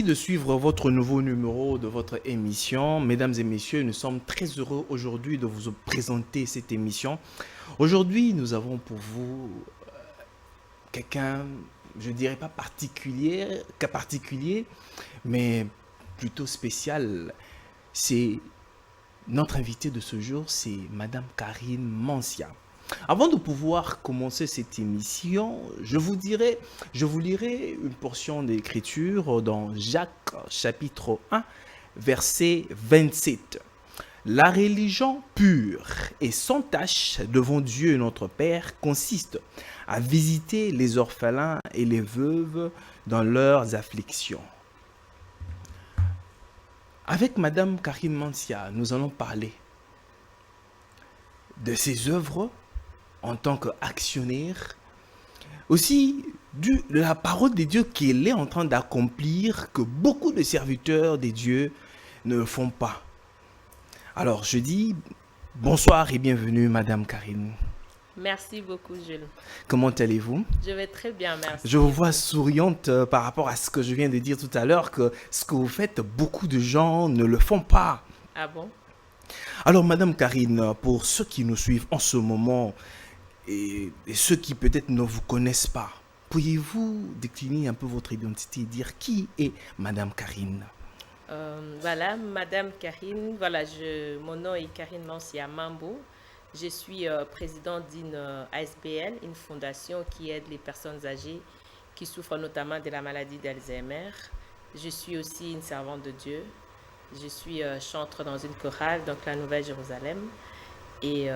de suivre votre nouveau numéro de votre émission. Mesdames et messieurs, nous sommes très heureux aujourd'hui de vous présenter cette émission. Aujourd'hui, nous avons pour vous quelqu'un, je dirais pas particulier, mais plutôt spécial. C'est notre invité de ce jour, c'est Madame Karine Mancia. Avant de pouvoir commencer cette émission, je vous lirai une portion d'écriture dans Jacques chapitre 1, verset 27. La religion pure et sans tache devant Dieu notre Père consiste à visiter les orphelins et les veuves dans leurs afflictions. Avec Madame Karine Mancia, nous allons parler de ses œuvres en tant qu'actionnaire, aussi de la parole de Dieu qu'elle est en train d'accomplir, que beaucoup de serviteurs de Dieu ne le font pas. Alors je dis bonsoir et bienvenue Madame Karine. Merci beaucoup Jules. Comment allez-vous? Je vais très bien, merci. Je vous vois souriante par rapport à ce que je viens de dire tout à l'heure, que ce que vous faites, beaucoup de gens ne le font pas. Ah bon? Alors Madame Karine, pour ceux qui nous suivent en ce moment, et ceux qui peut-être ne vous connaissent pas, pourriez-vous décliner un peu votre identité et dire qui est Madame Karine? Voilà, Madame Karine, mon nom est Karine Mancia Mambo. Je suis présidente d'une ASBL, une fondation qui aide les personnes âgées qui souffrent notamment de la maladie d'Alzheimer. Je suis aussi une servante de Dieu. Je suis chantre dans une chorale, donc la Nouvelle Jérusalem. Et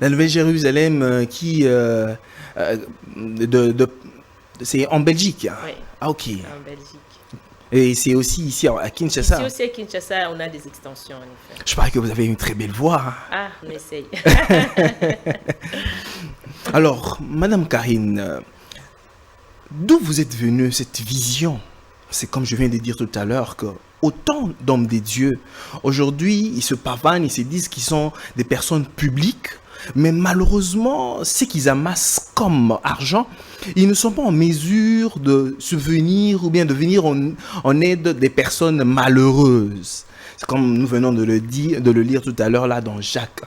la Nouvelle Jérusalem c'est en Belgique. Oui, ah ok. En Belgique. Et c'est aussi ici à Kinshasa. Ici aussi à Kinshasa, on a des extensions en effet. Je parie que vous avez une très belle voix. Ah, on essaye. Alors, Madame Karine, d'où vous êtes venue cette vision? C'est comme je viens de dire tout à l'heure que autant d'hommes de Dieu, aujourd'hui, ils se pavanent, ils se disent qu'ils sont des personnes publiques, mais malheureusement, ce qu'ils amassent comme argent, ils ne sont pas en mesure de subvenir ou bien de venir en aide des personnes malheureuses. C'est comme nous venons de le lire tout à l'heure là dans Jacques.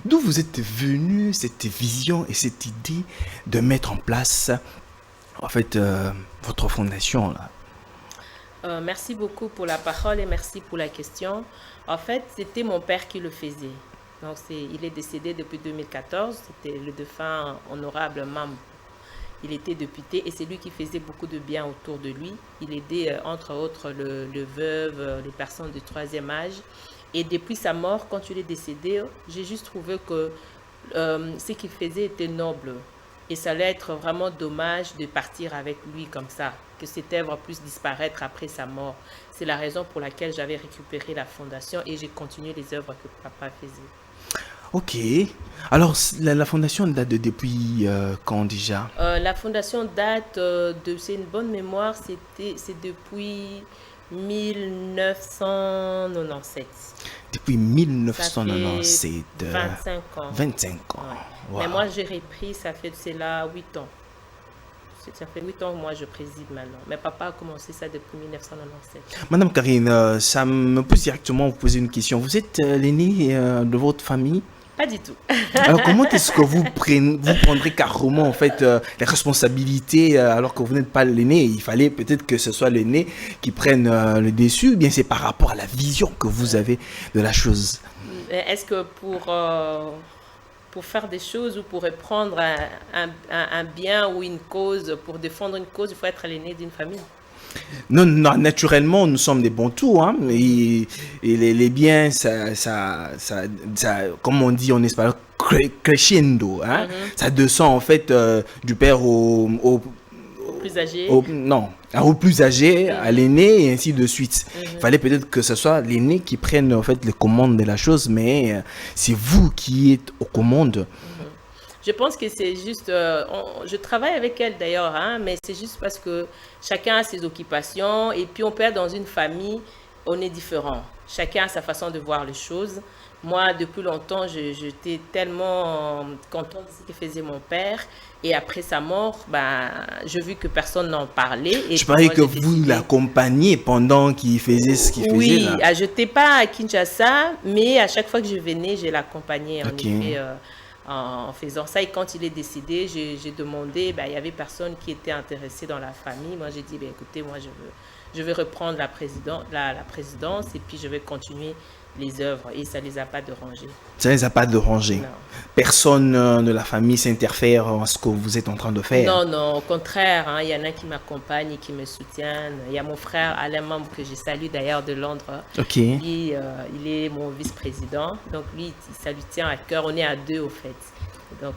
D'où vous êtes venu cette vision et cette idée de mettre en place en fait votre fondation là? Merci beaucoup pour la parole et merci pour la question. En fait, c'était mon père qui le faisait. Donc, il est décédé depuis 2014. C'était le défunt honorable Mambo. Il était député et c'est lui qui faisait beaucoup de bien autour de lui. Il aidait entre autres le veuve, les personnes du troisième âge. Et depuis sa mort, quand il est décédé, j'ai juste trouvé que ce qu'il faisait était noble. Et ça allait être vraiment dommage de partir avec lui comme ça, que cette œuvre puisse disparaître après sa mort. C'est la raison pour laquelle j'avais récupéré la fondation et j'ai continué les œuvres que papa faisait. Ok. Alors, la fondation date depuis quand déjà? La fondation date c'est une bonne mémoire, c'est depuis 1997. Depuis 1997. Ça fait 25 ans. 25 ans. Ouais. Wow. Mais moi, j'ai repris, c'est là 8 ans. Ça fait 8 ans que moi je préside maintenant. Mais papa a commencé ça depuis 1997. Madame Karine, ça me pousse directement à vous poser une question. Vous êtes l'aînée de votre famille? Pas du tout. Alors comment est-ce que vous prendrez carrément en fait les responsabilités alors que vous n'êtes pas l'aîné? Il fallait peut-être que ce soit l'aîné qui prenne le dessus, ou bien c'est par rapport à la vision que vous avez de la chose? Est-ce que pour faire des choses ou pour reprendre un bien ou une cause, pour défendre une cause, il faut être l'aîné d'une famille? Non, naturellement, nous sommes des bons tours. Hein, et les biens, comme on dit en espagnol, crescendo. Hein, ça descend en fait du père au plus âgé. Au plus âgé, à l'aîné et ainsi de suite. Il fallait peut-être que ce soit l'aîné qui prenne en fait les commandes de la chose, mais c'est vous qui êtes aux commandes. Je pense que c'est juste, je travaille avec elle d'ailleurs, hein, mais c'est juste parce que chacun a ses occupations et puis on peut être dans une famille on est différents. Chacun a sa façon de voir les choses. Moi, depuis longtemps, j'étais tellement contente de ce que faisait mon père. Et après sa mort, ben, j'ai vu que personne n'en parlait. Et Je parie moi, que j'ai vous décidé. l'accompagnez pendant qu'il faisait ce qu'il faisait Oui, là. je n'étais pas à Kinshasa, mais à chaque fois que je venais, je l'accompagnais en Ok. effet en faisant ça. Et quand il est décédé, j'ai demandé, ben, il y avait personne qui était intéressé dans la famille. Moi, j'ai dit, ben, écoutez, moi, je veux reprendre la présidence et puis je vais continuer les œuvres. Et ça ne les a pas dérangés. Ça ne les a pas dérangés. Non. Personne de la famille s'interfère en ce que vous êtes en train de faire. Non, non, au contraire, hein, il y en a qui m'accompagnent et qui me soutiennent. Il y a mon frère Alain Membre que je salue d'ailleurs de Londres. Ok. Lui, il est mon vice-président. Donc lui, ça lui tient à cœur. On est à deux au fait. Donc,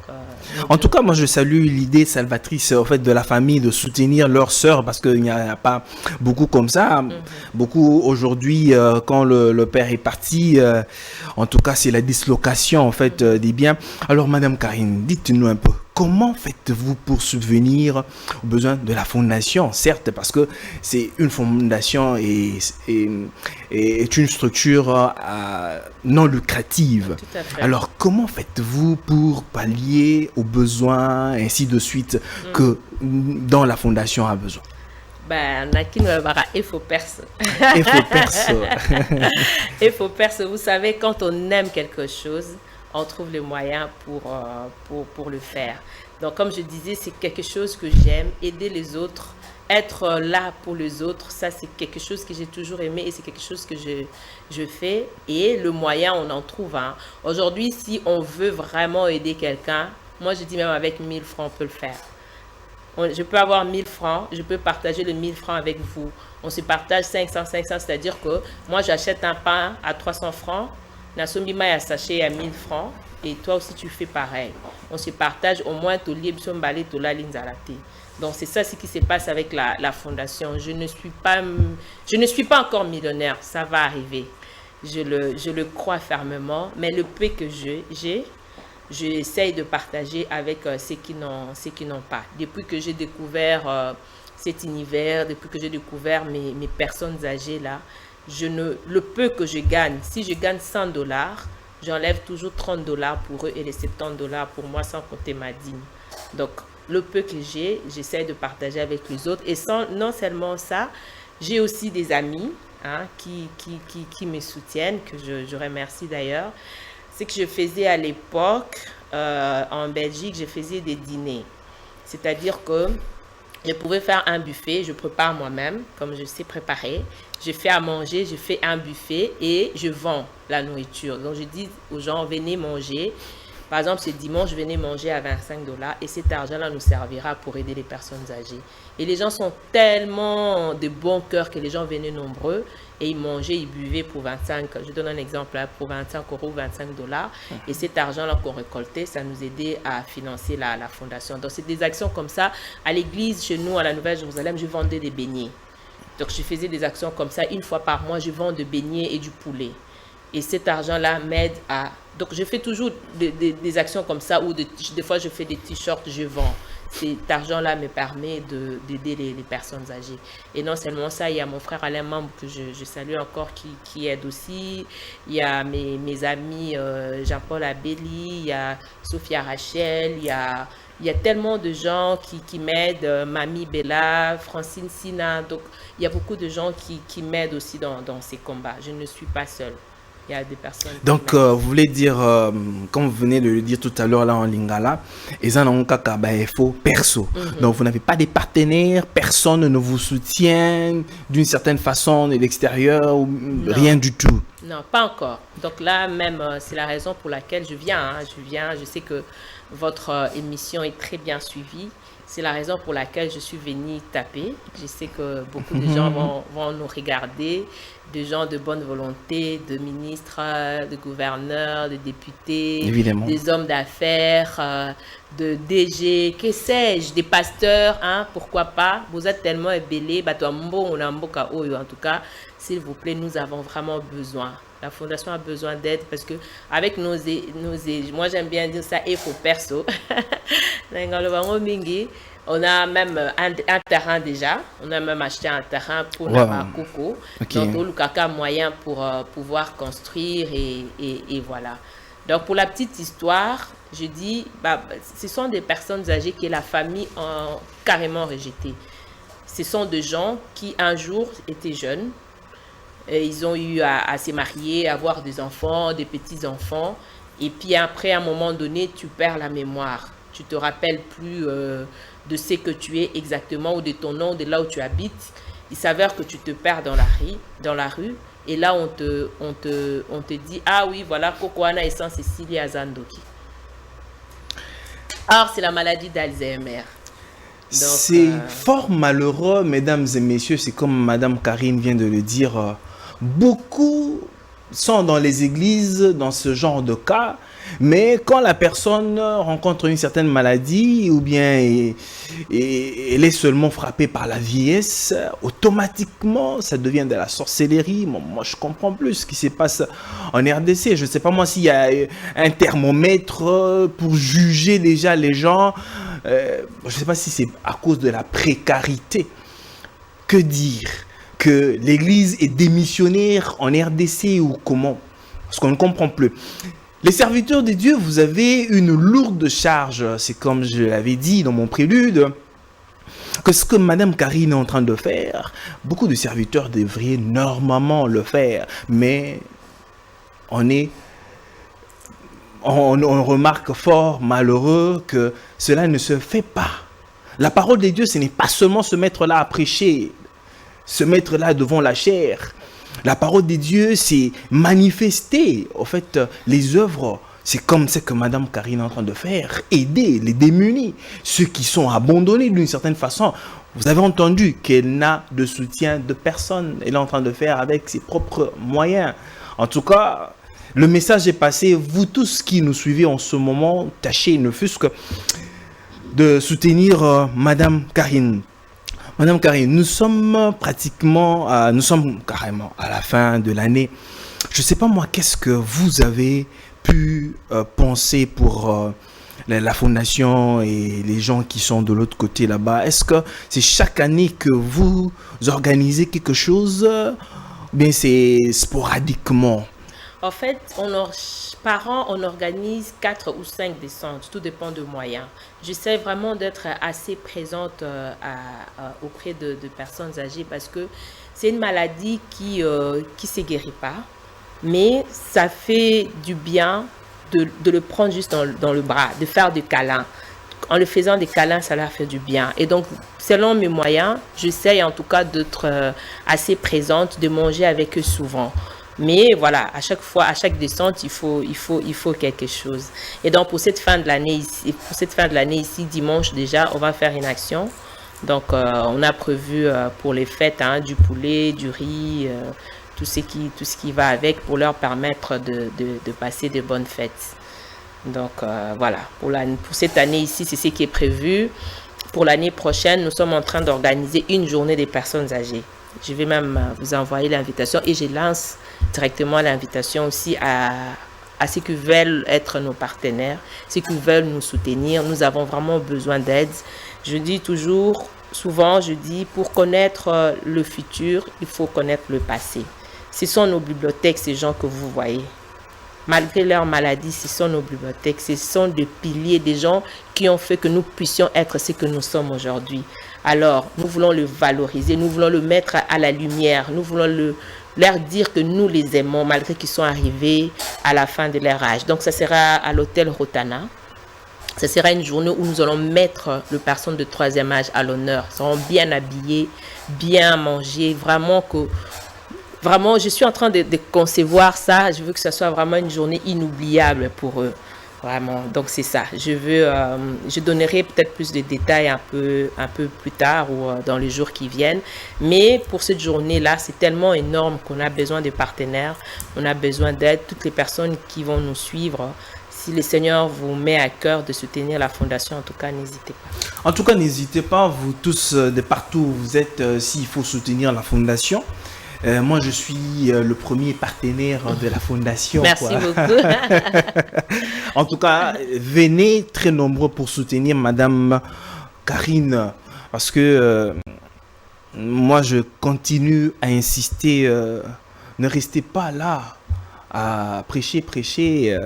En tout cas, moi, je salue l'idée salvatrice en fait de la famille de soutenir leur sœur parce qu'il n'y a pas beaucoup comme ça. Beaucoup aujourd'hui, quand le père est parti, en tout cas, c'est la dislocation en fait des biens. Alors, Madame Karine, dites-nous un peu. Comment faites-vous pour subvenir aux besoins de la fondation? Certes, parce que c'est une fondation et est une structure non lucrative. tout à fait. Alors, comment faites-vous pour pallier aux besoins, ainsi de suite, que dans la fondation a besoin? Ben, Nakin Wabara, il faut percer. Il faut perso. Il faut percer. Vous savez, quand on aime quelque chose, on trouve les moyens pour le faire. Donc, comme je disais, c'est quelque chose que j'aime, aider les autres, être là pour les autres, ça c'est quelque chose que j'ai toujours aimé et c'est quelque chose que je fais. Et le moyen, on en trouve. Hein. Aujourd'hui, si on veut vraiment aider quelqu'un, moi je dis même avec 1000 francs, on peut le faire. Je peux avoir 1000 francs, je peux partager le 1000 francs avec vous. On se partage 500, c'est-à-dire que moi j'achète un pain à 300 francs, Nasombi Maya sachet à 1000 francs, et toi aussi tu fais pareil. On se partage au moins tout libre, tout la linzalate. Donc c'est ça ce qui se passe avec la fondation. Je ne suis pas encore millionnaire, ça va arriver. Je le crois fermement, mais le peu que j'ai, j'essaye de partager avec ceux qui n'ont pas. Depuis que j'ai découvert cet univers, depuis que j'ai découvert mes personnes âgées là, le peu que je gagne, si je gagne 100 dollars, j'enlève toujours 30 dollars pour eux et les 70 dollars pour moi sans compter ma dîme. Donc, le peu que j'essaie de partager avec les autres. Et non seulement ça, j'ai aussi des amis hein, qui me soutiennent, que je remercie d'ailleurs. Ce que je faisais à l'époque en Belgique, je faisais des dîners. C'est-à-dire que je pouvais faire un buffet, je prépare moi-même, comme je sais préparer. Je fais à manger, je fais un buffet et je vends la nourriture. Donc je dis aux gens, venez manger. Par exemple, ce dimanche, venez manger à 25 dollars et cet argent-là nous servira pour aider les personnes âgées. Et les gens sont tellement de bon cœur que les gens venaient nombreux et ils mangeaient, ils buvaient pour 25, je donne un exemple, là, pour 25 euros, 25 dollars. Et cet argent-là qu'on récoltait, ça nous aidait à financer la fondation. Donc, c'est des actions comme ça. À l'église, chez nous, à la Nouvelle-Jérusalem, je vendais des beignets. Donc, je faisais des actions comme ça. Une fois par mois, je vends des beignets et du poulet. Et cet argent-là m'aide à... Donc, je fais toujours des actions comme ça où des fois, je fais des t-shirts, je vends. Cet argent-là me permet d'aider les personnes âgées. Et non seulement ça, il y a mon frère Alain Membre que je salue encore qui aide aussi. Il y a mes amis Jean-Paul Abelli, il y a Sophia Rachel, il y a tellement de gens qui m'aident, Mamie Bella, Francine Sina. Donc, il y a beaucoup de gens qui m'aident aussi dans ces combats. Je ne suis pas seule. Il y a des personnes qui Donc, m'aident. vous voulez dire, comme vous venez de le dire tout à l'heure là en lingala, ils en ont il faut perso. Donc, vous n'avez pas des partenaires, personne ne vous soutient d'une certaine façon de l'extérieur, ou rien du tout. Non, pas encore. Donc là, même, c'est la raison pour laquelle je viens. Hein. Je sais que votre émission est très bien suivie. C'est la raison pour laquelle je suis venue taper. Je sais que beaucoup de gens vont nous regarder, des gens de bonne volonté, de ministres, de gouverneurs, de députés, Évidemment. des hommes d'affaires, de DG, que sais-je, des pasteurs, hein, pourquoi pas. Vous êtes tellement ébélés, en tout cas, s'il vous plaît, nous avons vraiment besoin. La fondation a besoin d'aide parce que avec moi j'aime bien dire ça, il faut perso. On a même un terrain déjà. On a même acheté un terrain pour Wow. Namakoko. Ok. Donc, au Lukaka, moyen pour pouvoir construire et voilà. Donc, pour la petite histoire, je dis, bah, ce sont des personnes âgées que la famille a carrément rejetées. Ce sont des gens qui, un jour, étaient jeunes. Et ils ont eu à se marier, à avoir des enfants, des petits-enfants. Et puis après, à un moment donné, tu perds la mémoire. Tu te rappelles plus de ce que tu es exactement ou de ton nom, de là où tu habites. Il s'avère que tu te perds dans la rue. Et là, on te dit, ah oui, voilà, Kokoana et sans Cécilie Azandoki. Or, c'est la maladie d'Alzheimer. C'est fort malheureux, mesdames et messieurs, c'est comme Madame Karine vient de le dire. Beaucoup sont dans les églises dans ce genre de cas, mais quand la personne rencontre une certaine maladie ou bien elle est seulement frappée par la vieillesse, automatiquement ça devient de la sorcellerie. Moi je comprends plus ce qui se passe en RDC. Je ne sais pas moi s'il y a un thermomètre pour juger déjà les gens. Je ne sais pas si c'est à cause de la précarité. Que dire? Que l'église est démissionnaire en RDC ou comment? Parce qu'on ne comprend plus. Les serviteurs de Dieu, vous avez une lourde charge. C'est comme je l'avais dit dans mon prélude, que ce que Madame Karine est en train de faire, beaucoup de serviteurs devraient normalement le faire. Mais on remarque fort malheureux que cela ne se fait pas. La parole de Dieu, ce n'est pas seulement se mettre là à prêcher, se mettre là devant la chair. La parole de Dieu, c'est manifester, en fait, les œuvres. C'est comme ce que Madame Karine est en train de faire, aider les démunis, ceux qui sont abandonnés d'une certaine façon. Vous avez entendu qu'elle n'a de soutien de personne. Elle est en train de faire avec ses propres moyens. En tout cas, le message est passé. Vous tous qui nous suivez en ce moment, tâchez ne fût-ce que de soutenir Madame Karine. Madame Karine, nous sommes carrément à la fin de l'année. Je ne sais pas moi, qu'est-ce que vous avez pu penser pour la fondation et les gens qui sont de l'autre côté là-bas? Est-ce que c'est chaque année que vous organisez quelque chose ou bien c'est sporadiquement? En fait, par an, on organise 4 ou 5 descentes. Tout dépend de moyens. J'essaie vraiment d'être assez présente auprès de personnes âgées parce que c'est une maladie qui ne se guérit pas. Mais ça fait du bien de le prendre juste dans le bras, de faire des câlins. En le faisant des câlins, ça leur fait du bien. Et donc, selon mes moyens, j'essaie en tout cas d'être assez présente, de manger avec eux souvent. Mais voilà, à chaque fois, à chaque descente, il faut quelque chose. Et donc, pour cette fin de l'année ici, dimanche déjà, on va faire une action. Donc, on a prévu pour les fêtes du poulet, du riz, tout ce qui va avec pour leur permettre de passer de bonnes fêtes. Donc, voilà, pour cette année ici, c'est ce qui est prévu. Pour l'année prochaine, nous sommes en train d'organiser une journée des personnes âgées. Je vais même vous envoyer l'invitation et je lance directement l'invitation aussi à ceux qui veulent être nos partenaires, ceux qui veulent nous soutenir. Nous avons vraiment besoin d'aide. Je dis souvent, pour connaître le futur, il faut connaître le passé. Ce sont nos bibliothèques, ces gens que vous voyez. Malgré leur maladie, ce sont nos bibliothèques, ce sont des piliers, des gens qui ont fait que nous puissions être ce que nous sommes aujourd'hui. Alors, nous voulons le valoriser, nous voulons le mettre à la lumière, nous voulons leur dire que nous les aimons malgré qu'ils sont arrivés à la fin de leur âge. Donc, ça sera à l'hôtel Rotana. Ce sera une journée où nous allons mettre les personnes de 3e âge à l'honneur. Ils seront bien habillés, bien mangés, Vraiment, je suis en train de concevoir ça. Je veux que ce soit vraiment une journée inoubliable pour eux. Vraiment. Donc, c'est ça. Je donnerai peut-être plus de détails un peu plus tard ou dans les jours qui viennent. Mais pour cette journée-là, c'est tellement énorme qu'on a besoin de partenaires. On a besoin d'aide. Toutes les personnes qui vont nous suivre. Si le Seigneur vous met à cœur de soutenir la fondation, en tout cas, n'hésitez pas. En tout cas, n'hésitez pas, vous tous, de partout où vous êtes, s'il faut soutenir la fondation. Moi, je suis le premier partenaire de la fondation. Merci beaucoup. En tout cas, venez très nombreux pour soutenir Madame Karine, parce que moi, je continue à insister, ne restez pas là à prêcher, prêcher.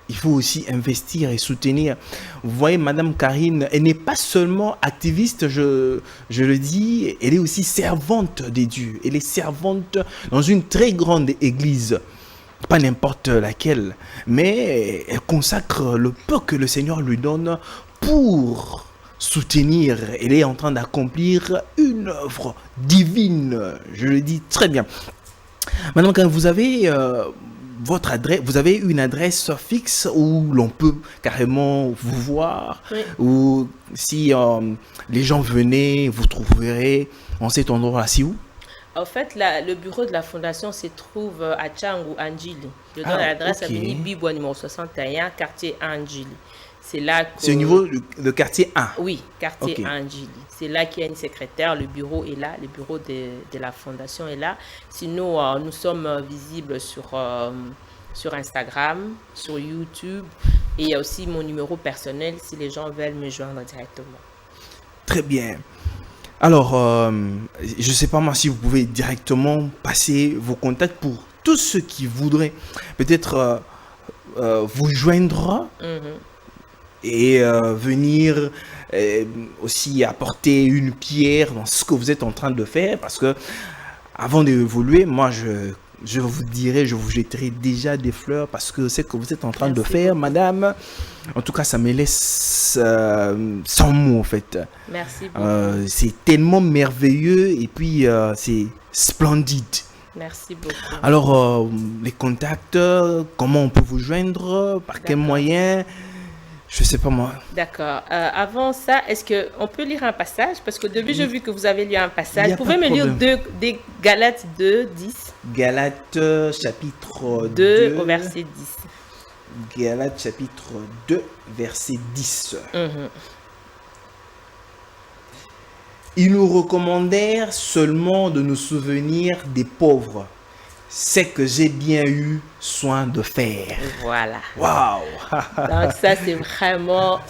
Il faut aussi investir et soutenir. Vous voyez, Madame Karine, elle n'est pas seulement activiste, je le dis, elle est aussi servante des dieux. Elle est servante dans une très grande église, pas n'importe laquelle, mais elle consacre le peu que le Seigneur lui donne pour soutenir. Elle est en train d'accomplir une œuvre divine, je le dis très bien. Maintenant, quand vous avez votre adresse, vous avez une adresse fixe où l'on peut carrément vous voir, Oui. ou si les gens venaient, vous trouverez en cet endroit-là, si où? En fait, le bureau de la fondation se trouve à Tchangu, Anjili. Je donne l'adresse à ok. Bini Bibwa, numéro 61, quartier Anjili. C'est là que... C'est au niveau de quartier 1. Oui, quartier Ok. Anjili. C'est là qu'il y a une secrétaire, le bureau est là, le bureau de la fondation est là. Sinon, nous sommes visibles sur Instagram, sur YouTube, et il y a aussi mon numéro personnel si les gens veulent me joindre directement. Très bien. Alors, je ne sais pas moi si vous pouvez directement passer vos contacts pour tous ceux qui voudraient peut-être vous joindre Mhm. et venir aussi apporter une pierre dans ce que vous êtes en train de faire, parce que avant d'évoluer, moi je vous dirai, je vous jetterai déjà des fleurs parce que c'est ce que vous êtes en train de Merci faire, beaucoup. madame. En tout cas, ça me laisse sans mots en fait. Merci beaucoup. C'est tellement merveilleux et puis c'est splendide. Merci beaucoup. Alors, les contacts, comment on peut vous joindre, par quel D'accord. moyen? Je sais pas moi. D'accord. Avant ça, est-ce qu'on peut lire un passage? Parce qu'au début, j'ai vu que vous avez lu un Il passage. y a Vous pouvez pas me de lire problème. des Galates 2, 10, Galates chapitre 2 2. au verset 10. Galates chapitre 2, verset 10. Mhm. Ils nous recommandèrent seulement de nous souvenir des pauvres. C'est que j'ai bien eu soin de faire. Voilà. Waouh! Donc ça, c'est vraiment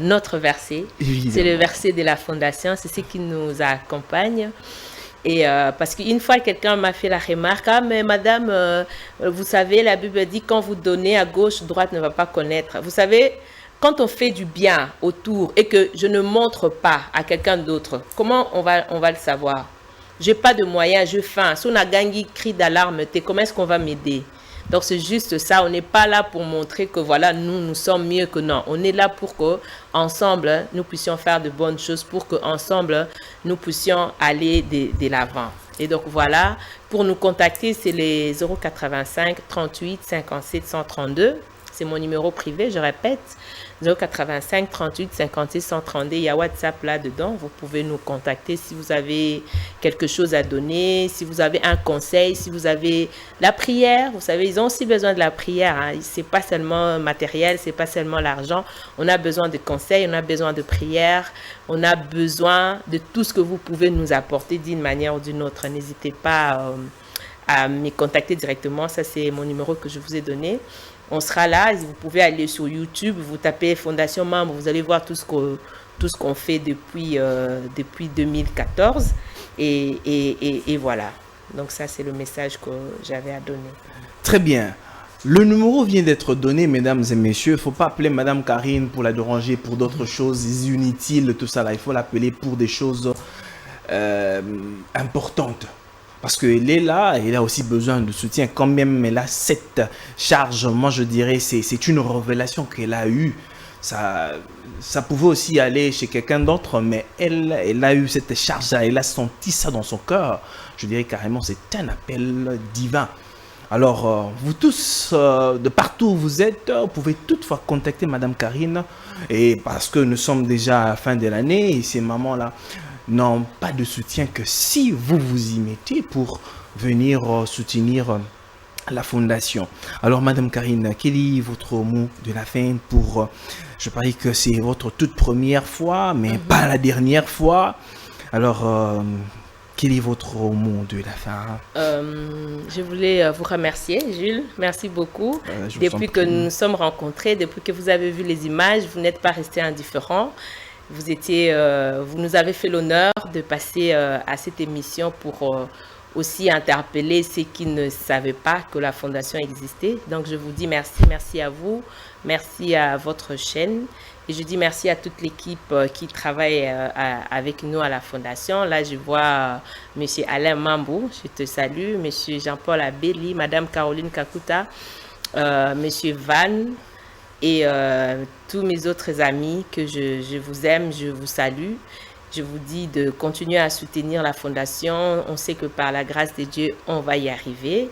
notre verset. C'est le Évidemment. verset de la fondation. C'est ce qui nous accompagne. Et parce qu'une fois, quelqu'un m'a fait la remarque, ah mais madame, vous savez, la Bible dit quand vous donnez à gauche, droite ne va pas connaître. Vous savez, quand on fait du bien autour et que je ne montre pas à quelqu'un d'autre, comment on va le savoir? J'ai pas de moyens, j'ai faim. Si on a gagné cri d'alarme, comment est-ce qu'on va m'aider? Donc c'est juste ça, on n'est pas là pour montrer que voilà, nous sommes mieux que non. On est là pour que ensemble nous puissions faire de bonnes choses, pour que ensemble nous puissions aller de l'avant. Et donc voilà, pour nous contacter, c'est les 085 38 57 132. C'est mon numéro privé, je répète, 085 38 56 132. Il y a WhatsApp là-dedans. Vous pouvez nous contacter si vous avez quelque chose à donner, si vous avez un conseil, si vous avez la prière. Vous savez, ils ont aussi besoin de la prière. Hein. Ce n'est pas seulement matériel, ce n'est pas seulement l'argent. On a besoin de conseils, on a besoin de prière, on a besoin de tout ce que vous pouvez nous apporter d'une manière ou d'une autre. N'hésitez pas à me contacter directement. Ça, c'est mon numéro que je vous ai donné. On sera là. Vous pouvez aller sur YouTube, vous tapez Fondation Membre, vous allez voir tout ce qu'on fait depuis 2014. Et voilà. Donc ça, c'est le message que j'avais à donner. Très bien. Le numéro vient d'être donné, mesdames et messieurs. Il ne faut pas appeler Madame Karine pour la déranger pour d'autres choses inutiles, tout ça là. Il faut l'appeler pour des choses importantes. Parce qu'elle est là, elle a aussi besoin de soutien. Quand même, elle a cette charge, moi je dirais, c'est une révélation qu'elle a eue. Ça pouvait aussi aller chez quelqu'un d'autre, mais elle a eu cette charge-là, elle a senti ça dans son cœur. Je dirais carrément, c'est un appel divin. Alors, vous tous, de partout où vous êtes, vous pouvez toutefois contacter Madame Karine. Et parce que nous sommes déjà à la fin de l'année, et ces mamans-là n'ont pas de soutien que si vous vous y mettez pour venir soutenir la fondation. Alors, Madame Karine, quel est votre mot de la fin pour... je parie que c'est votre toute première fois, mais pas la dernière fois. Alors, quel est votre mot de la fin? Je voulais vous remercier, Jules. Merci beaucoup. Je vous en Depuis que prie. nous nous sommes rencontrés, depuis que vous avez vu les images, vous n'êtes pas resté indifférent. vous nous avez fait l'honneur de passer à cette émission pour aussi interpeller ceux qui ne savaient pas que la fondation existait. Donc je vous dis merci, merci à vous, merci à votre chaîne. Et je dis merci à toute l'équipe qui travaille avec nous à la fondation. Là, je vois M. Alain Mambou, je te salue, M. Jean-Paul Abeli, Mme Caroline Kakuta, M. Van et tous mes autres amis que je vous aime, je vous salue. Je vous dis de continuer à soutenir la fondation. On sait que par la grâce de Dieu, on va y arriver.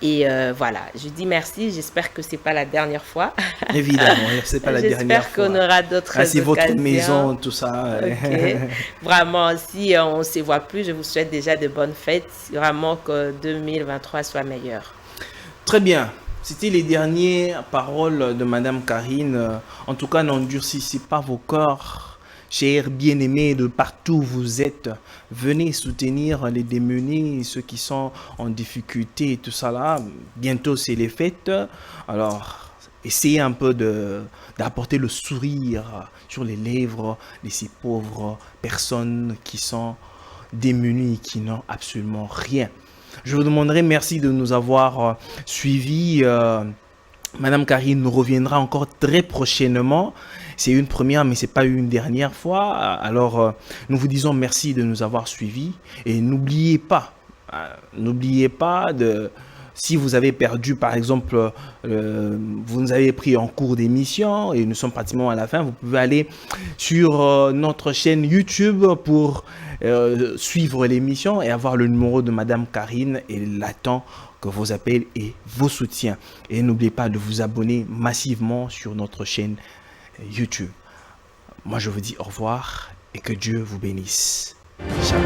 Et voilà, je dis merci. J'espère que ce n'est pas la dernière fois. Évidemment, c'est pas la dernière fois. J'espère qu'on aura d'autres occasions. C'est votre maison, tout ça. Okay. Vraiment, si on ne se voit plus, je vous souhaite déjà de bonnes fêtes. Vraiment que 2023 soit meilleur. Très bien. C'était les dernières paroles de Madame Karine. En tout cas, n'endurcissez pas vos corps. Chers bien-aimés de partout où vous êtes, venez soutenir les démunis, ceux qui sont en difficulté et tout ça là. Bientôt, c'est les fêtes. Alors, essayez un peu d'apporter le sourire sur les lèvres de ces pauvres personnes qui sont démunies, qui n'ont absolument rien. Je vous demanderai merci de nous avoir suivis. Madame Karine nous reviendra encore très prochainement. C'est une première, mais ce n'est pas une dernière fois. Alors, nous vous disons merci de nous avoir suivis. Et n'oubliez pas de... Si vous avez perdu, par exemple, vous nous avez pris en cours d'émission et nous sommes pratiquement à la fin, vous pouvez aller sur notre chaîne YouTube pour suivre l'émission et avoir le numéro de Madame Karine et l'attend que vos appels et vos soutiens. Et n'oubliez pas de vous abonner massivement sur notre chaîne YouTube. Moi, je vous dis au revoir et que Dieu vous bénisse. Ciao.